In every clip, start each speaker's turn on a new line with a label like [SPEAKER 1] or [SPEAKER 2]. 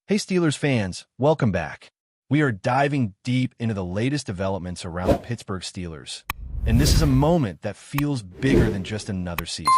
[SPEAKER 1] Hey Steelers fans, welcome back. We are diving deep into the latest developments around the Pittsburgh Steelers. And this is a moment that feels bigger than just another season.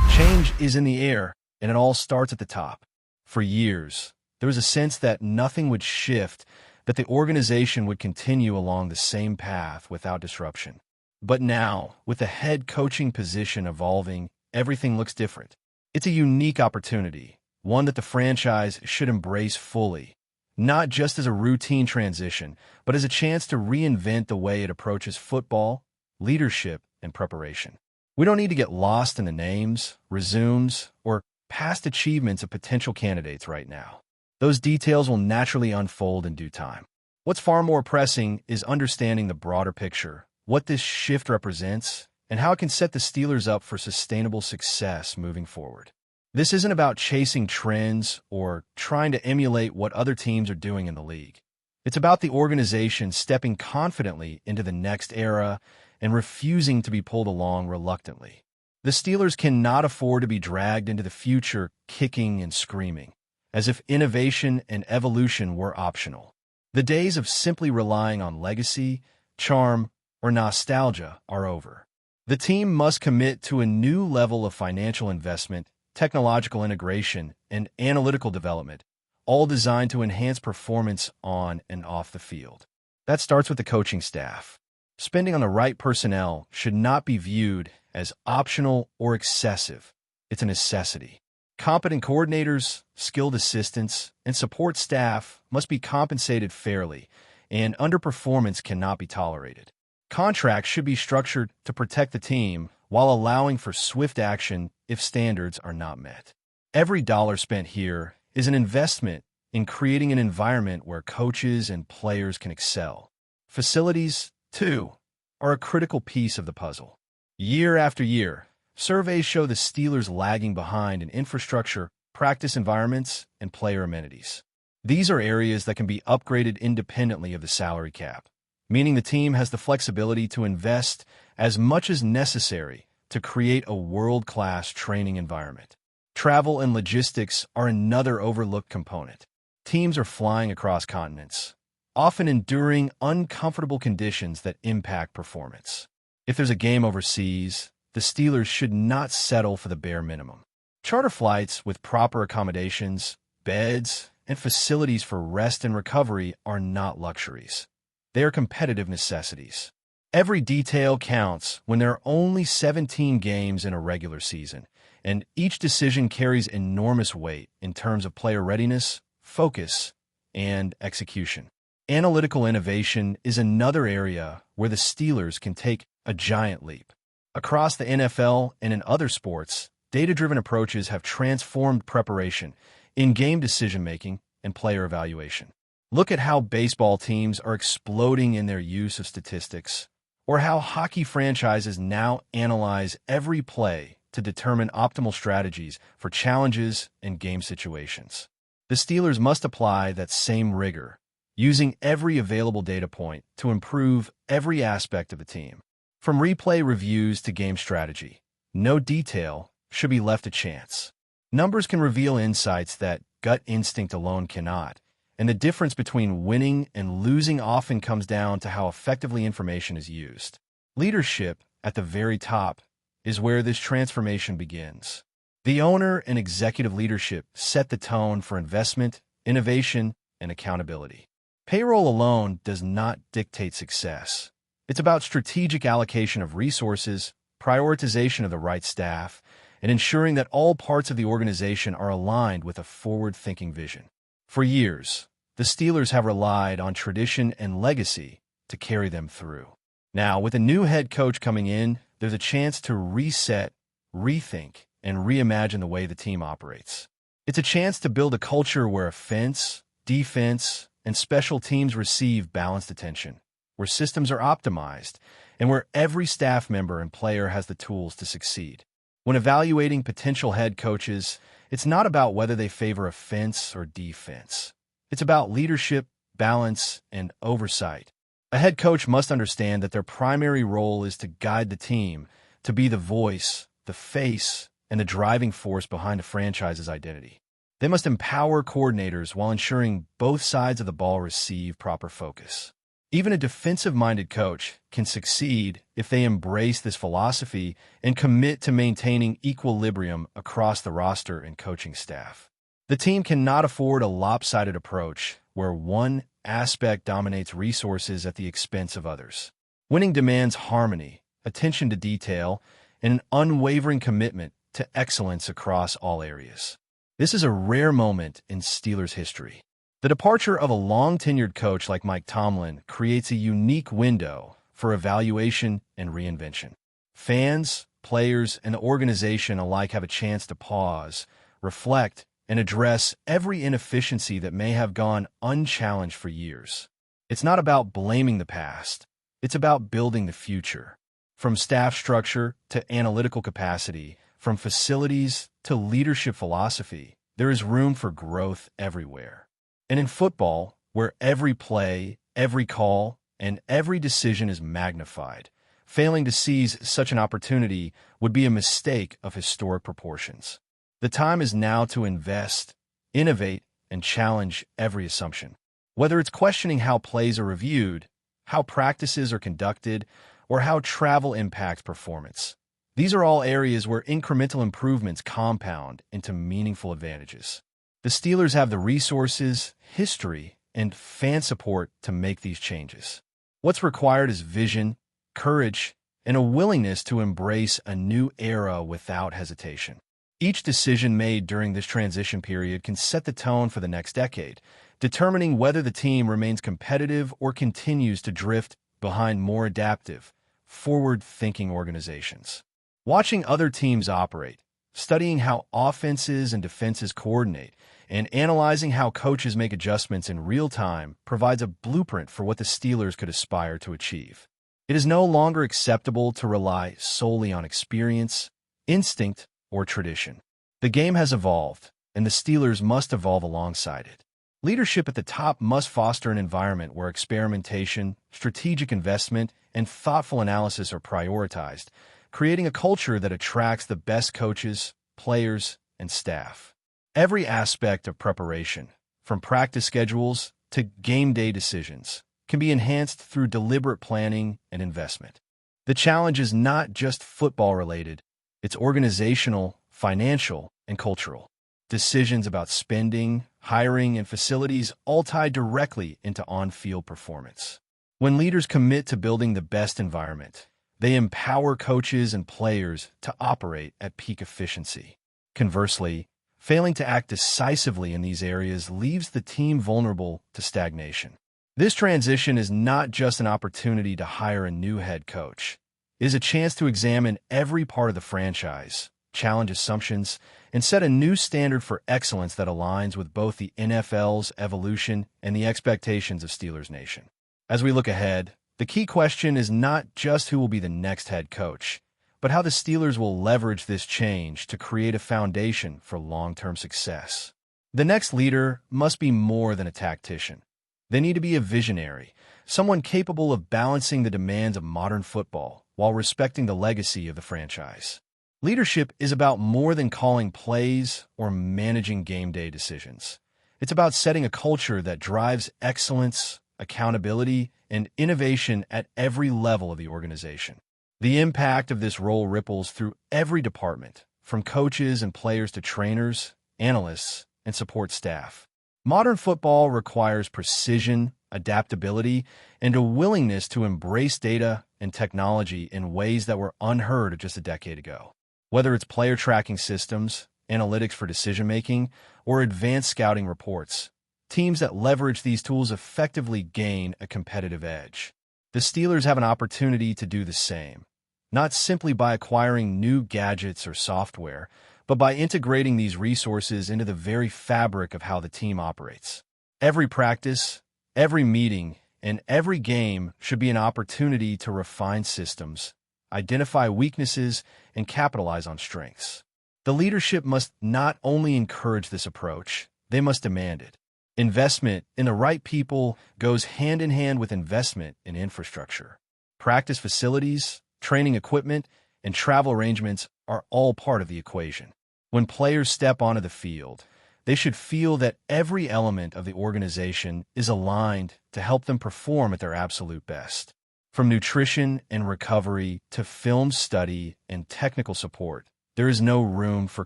[SPEAKER 1] Change is in the air, and it all starts at the top. For years, there was a sense that nothing would shift, that the organization would continue along the same path without disruption. But now, with the head coaching position evolving, everything looks different. It's a unique opportunity, one that the franchise should embrace fully, not just as a routine transition, but as a chance to reinvent the way it approaches football, leadership, and preparation. We don't need to get lost in the names, resumes, or past achievements of potential candidates right now. Those details will naturally unfold in due time. What's far more pressing is understanding the broader picture, what this shift represents, and how it can set the Steelers up for sustainable success moving forward. This isn't about chasing trends or trying to emulate what other teams are doing in the league. It's about the organization stepping confidently into the next era and refusing to be pulled along reluctantly. The Steelers cannot afford to be dragged into the future kicking and screaming, as if innovation and evolution were optional. The days of simply relying on legacy, charm, or nostalgia are over. The team must commit to a new level of financial investment, technological integration, and analytical development, all designed to enhance performance on and off the field. That starts with the coaching staff. Spending on the right personnel should not be viewed as optional or excessive. It's a necessity. Competent coordinators, skilled assistants, and support staff must be compensated fairly, and underperformance cannot be tolerated. Contracts should be structured to protect the team while allowing for swift action if standards are not met. Every dollar spent here is an investment in creating an environment where coaches and players can excel. Facilities, too, are a critical piece of the puzzle. Year after year, surveys show the Steelers lagging behind in infrastructure, practice environments, and player amenities. These are areas that can be upgraded independently of the salary cap, meaning the team has the flexibility to invest as much as necessary to create a world-class training environment. Travel and logistics are another overlooked component. Teams are flying across continents, often enduring uncomfortable conditions that impact performance. If there's a game overseas, the Steelers should not settle for the bare minimum. Charter flights with proper accommodations, beds, and facilities for rest and recovery are not luxuries. They are competitive necessities. Every detail counts when there are only 17 games in a regular season, and each decision carries enormous weight in terms of player readiness, focus, and execution. Analytical innovation is another area where the Steelers can take a giant leap. Across the NFL and in other sports, data-driven approaches have transformed preparation, in-game decision-making, and player evaluation. Look at how baseball teams are exploding in their use of statistics, or how hockey franchises now analyze every play to determine optimal strategies for challenges and game situations. The Steelers must apply that same rigor, using every available data point to improve every aspect of the team. From replay reviews to game strategy, no detail should be left to chance. Numbers can reveal insights that gut instinct alone cannot, and the difference between winning and losing often comes down to how effectively information is used. Leadership, at the very top, is where this transformation begins. The owner and executive leadership set the tone for investment, innovation, and accountability. Payroll alone does not dictate success. It's about strategic allocation of resources, prioritization of the right staff, and ensuring that all parts of the organization are aligned with a forward-thinking vision. For years, the Steelers have relied on tradition and legacy to carry them through. Now, with a new head coach coming in, there's a chance to reset, rethink, and reimagine the way the team operates. It's a chance to build a culture where offense, defense, and special teams receive balanced attention, where systems are optimized, and where every staff member and player has the tools to succeed. When evaluating potential head coaches, it's not about whether they favor offense or defense. It's about leadership, balance, and oversight. A head coach must understand that their primary role is to guide the team, to be the voice, the face, and the driving force behind a franchise's identity. They must empower coordinators while ensuring both sides of the ball receive proper focus. Even a defensive-minded coach can succeed if they embrace this philosophy and commit to maintaining equilibrium across the roster and coaching staff. The team cannot afford a lopsided approach where one aspect dominates resources at the expense of others. Winning demands harmony, attention to detail, and an unwavering commitment to excellence across all areas. This is a rare moment in Steelers history. The departure of a long-tenured coach like Mike Tomlin creates a unique window for evaluation and reinvention. Fans, players, and the organization alike have a chance to pause, reflect, and address every inefficiency that may have gone unchallenged for years. It's not about blaming the past. It's about building the future. From staff structure to analytical capacity, from facilities to leadership philosophy, there is room for growth everywhere. And in football, where every play, every call, and every decision is magnified, failing to seize such an opportunity would be a mistake of historic proportions. The time is now to invest, innovate, and challenge every assumption. Whether it's questioning how plays are reviewed, how practices are conducted, or how travel impacts performance. These are all areas where incremental improvements compound into meaningful advantages. The Steelers have the resources, history, and fan support to make these changes. What's required is vision, courage, and a willingness to embrace a new era without hesitation. Each decision made during this transition period can set the tone for the next decade, determining whether the team remains competitive or continues to drift behind more adaptive, forward-thinking organizations. Watching other teams operate, studying how offenses and defenses coordinate, and analyzing how coaches make adjustments in real time provides a blueprint for what the Steelers could aspire to achieve. It is no longer acceptable to rely solely on experience, instinct, or tradition. The game has evolved, and the Steelers must evolve alongside it. Leadership at the top must foster an environment where experimentation, strategic investment, and thoughtful analysis are prioritized, creating a culture that attracts the best coaches, players, and staff. Every aspect of preparation, from practice schedules to game day decisions, can be enhanced through deliberate planning and investment. The challenge is not just football-related, it's organizational, financial, and cultural. Decisions about spending, hiring, and facilities all tie directly into on-field performance. When leaders commit to building the best environment, they empower coaches and players to operate at peak efficiency. Conversely, failing to act decisively in these areas leaves the team vulnerable to stagnation. This transition is not just an opportunity to hire a new head coach. It is a chance to examine every part of the franchise, challenge assumptions, and set a new standard for excellence that aligns with both the NFL's evolution and the expectations of Steelers Nation. As we look ahead, the key question is not just who will be the next head coach, but how the Steelers will leverage this change to create a foundation for long-term success. The next leader must be more than a tactician. They need to be a visionary, someone capable of balancing the demands of modern football while respecting the legacy of the franchise. Leadership is about more than calling plays or managing game day decisions. It's about setting a culture that drives excellence, accountability, and innovation at every level of the organization. The impact of this role ripples through every department, from coaches and players to trainers, analysts, and support staff. Modern football requires precision, adaptability, and a willingness to embrace data and technology in ways that were unheard of just a decade ago. Whether it's player tracking systems, analytics for decision-making, or advanced scouting reports, teams that leverage these tools effectively gain a competitive edge. The Steelers have an opportunity to do the same, not simply by acquiring new gadgets or software, but by integrating these resources into the very fabric of how the team operates. Every practice, every meeting, and every game should be an opportunity to refine systems, identify weaknesses, and capitalize on strengths. The leadership must not only encourage this approach, they must demand it. Investment in the right people goes hand in hand with investment in infrastructure. Practice facilities, training equipment, and travel arrangements are all part of the equation. When players step onto the field, They should feel that every element of the organization is aligned to help them perform at their absolute best. From nutrition and recovery to film study and technical support, there is no room for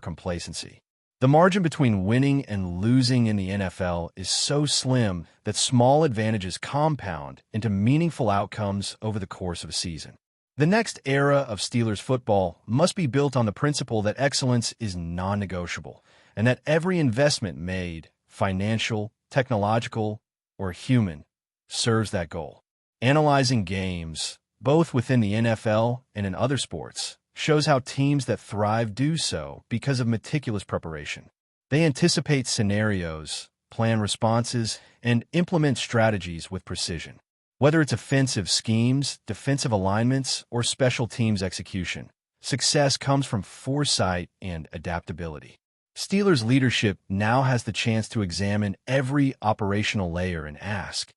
[SPEAKER 1] complacency. The margin between winning and losing in the NFL is so slim that small advantages compound into meaningful outcomes over the course of a season. The next era of Steelers football must be built on the principle that excellence is non-negotiable, and that every investment made, financial, technological, or human, serves that goal. Analyzing games, both within the NFL and in other sports, shows how teams that thrive do so because of meticulous preparation. They anticipate scenarios, plan responses, and implement strategies with precision. Whether it's offensive schemes, defensive alignments, or special teams execution, success comes from foresight and adaptability. Steelers leadership now has the chance to examine every operational layer and ask,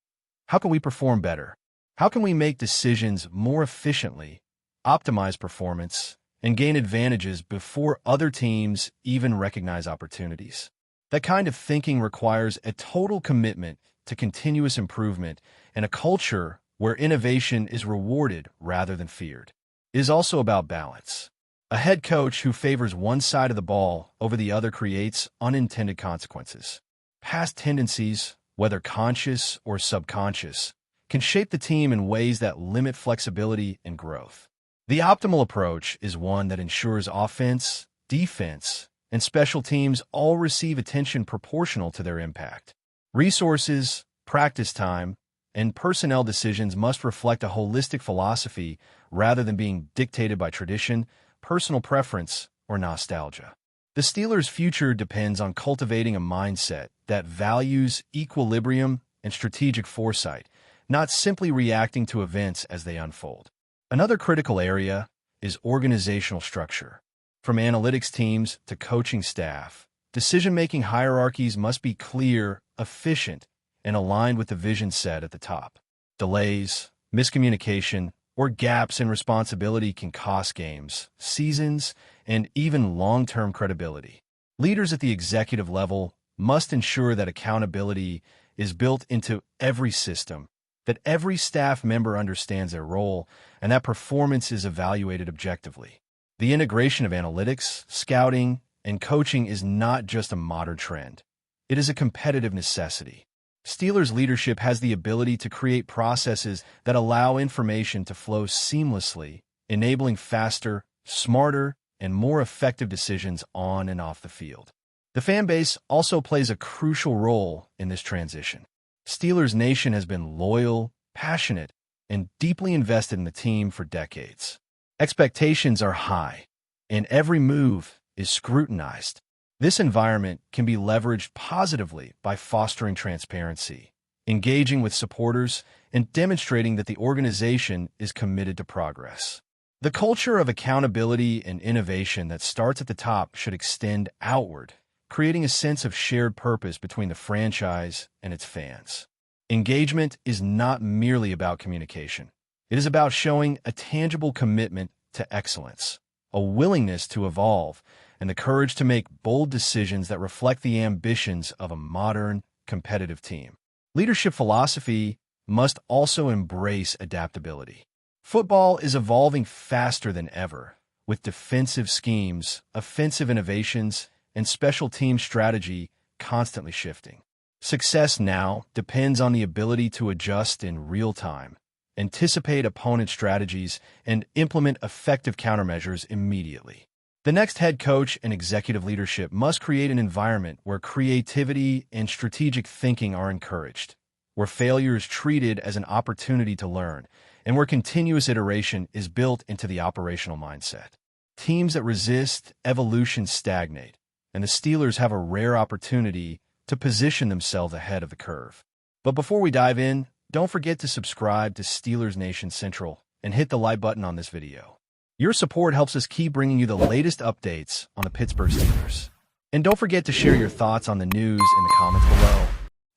[SPEAKER 1] how can we perform better? How can we make decisions more efficiently, optimize performance, and gain advantages before other teams even recognize opportunities? That kind of thinking requires a total commitment to continuous improvement and a culture where innovation is rewarded rather than feared. It is also about balance. A head coach who favors one side of the ball over the other creates unintended consequences. Past tendencies, whether conscious or subconscious, can shape the team in ways that limit flexibility and growth. The optimal approach is one that ensures offense, defense, and special teams all receive attention proportional to their impact. Resources, practice time, and personnel decisions must reflect a holistic philosophy rather than being dictated by tradition, personal preference, or nostalgia. The Steelers' future depends on cultivating a mindset that values equilibrium and strategic foresight, not simply reacting to events as they unfold. Another critical area is organizational structure. From analytics teams to coaching staff, decision-making hierarchies must be clear, efficient, and aligned with the vision set at the top. Delays, miscommunication, or gaps in responsibility can cost games, seasons, and even long-term credibility. Leaders at the executive level must ensure that accountability is built into every system, that every staff member understands their role, and that performance is evaluated objectively. The integration of analytics, scouting, and coaching is not just a modern trend. It is a competitive necessity. Steelers leadership has the ability to create processes that allow information to flow seamlessly, enabling faster, smarter, and more effective decisions on and off the field. The fan base also plays a crucial role in this transition. Steelers Nation has been loyal, passionate, and deeply invested in the team for decades. Expectations are high, and every move is scrutinized. This environment can be leveraged positively by fostering transparency, engaging with supporters, and demonstrating that the organization is committed to progress. The culture of accountability and innovation that starts at the top should extend outward, creating a sense of shared purpose between the franchise and its fans. Engagement is not merely about communication. It is about showing a tangible commitment to excellence, a willingness to evolve, and the courage to make bold decisions that reflect the ambitions of a modern, competitive team. Leadership philosophy must also embrace adaptability. Football is evolving faster than ever, with defensive schemes, offensive innovations, and special team strategy constantly shifting. Success now depends on the ability to adjust in real time, anticipate opponent strategies, and implement effective countermeasures immediately. The next head coach and executive leadership must create an environment where creativity and strategic thinking are encouraged, where failure is treated as an opportunity to learn, and where continuous iteration is built into the operational mindset. Teams that resist evolution stagnate, and the Steelers have a rare opportunity to position themselves ahead of the curve. But before we dive in, don't forget to subscribe to Steelers Nation Central and hit the like button on this video. Your support helps us keep bringing you the latest updates on the Pittsburgh Steelers. And don't forget to share your thoughts on the news in the comments below.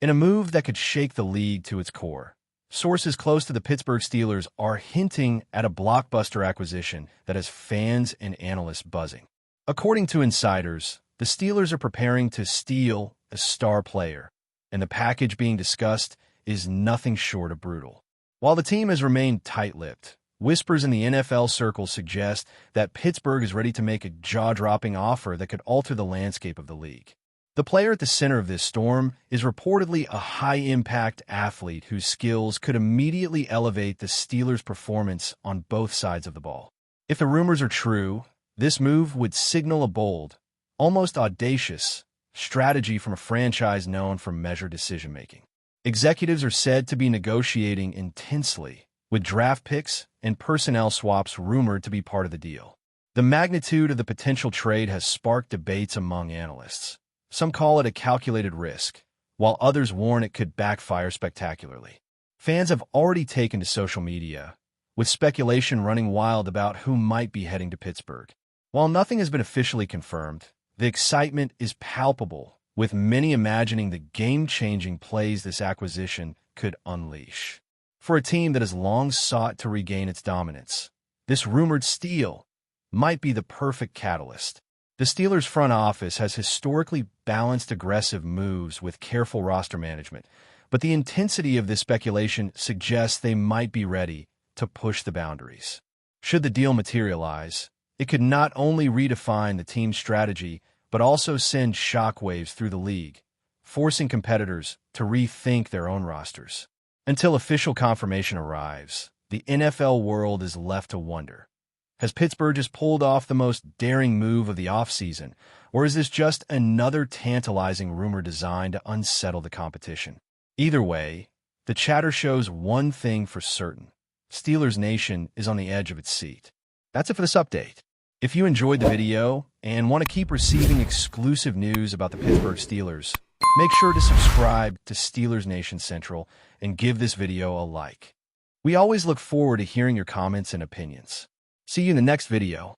[SPEAKER 1] In a move that could shake the league to its core, sources close to the Pittsburgh Steelers are hinting at a blockbuster acquisition that has fans and analysts buzzing. According to insiders, the Steelers are preparing to steal a star player, and the package being discussed is nothing short of brutal. While the team has remained tight-lipped, whispers in the NFL circles suggest that Pittsburgh is ready to make a jaw-dropping offer that could alter the landscape of the league. The player at the center of this storm is reportedly a high-impact athlete whose skills could immediately elevate the Steelers' performance on both sides of the ball. If the rumors are true, this move would signal a bold, almost audacious, strategy from a franchise known for measured decision-making. Executives are said to be negotiating intensely, with draft picks and personnel swaps rumored to be part of the deal. The magnitude of the potential trade has sparked debates among analysts. Some call it a calculated risk, while others warn it could backfire spectacularly. Fans have already taken to social media, with speculation running wild about who might be heading to Pittsburgh. While nothing has been officially confirmed, the excitement is palpable, with many imagining the game-changing plays this acquisition could unleash. For a team that has long sought to regain its dominance, this rumored steal might be the perfect catalyst. The Steelers' front office has historically balanced aggressive moves with careful roster management, but the intensity of this speculation suggests they might be ready to push the boundaries. Should the deal materialize, it could not only redefine the team's strategy, but also send shockwaves through the league, forcing competitors to rethink their own rosters. Until official confirmation arrives, the NFL world is left to wonder. Has Pittsburgh just pulled off the most daring move of the offseason, or is this just another tantalizing rumor designed to unsettle the competition? Either way, the chatter shows one thing for certain. Steelers Nation is on the edge of its seat. That's it for this update. If you enjoyed the video and want to keep receiving exclusive news about the Pittsburgh Steelers, make sure to subscribe to Steelers Nation Central and give this video a like. We always look forward to hearing your comments and opinions. See you in the next video.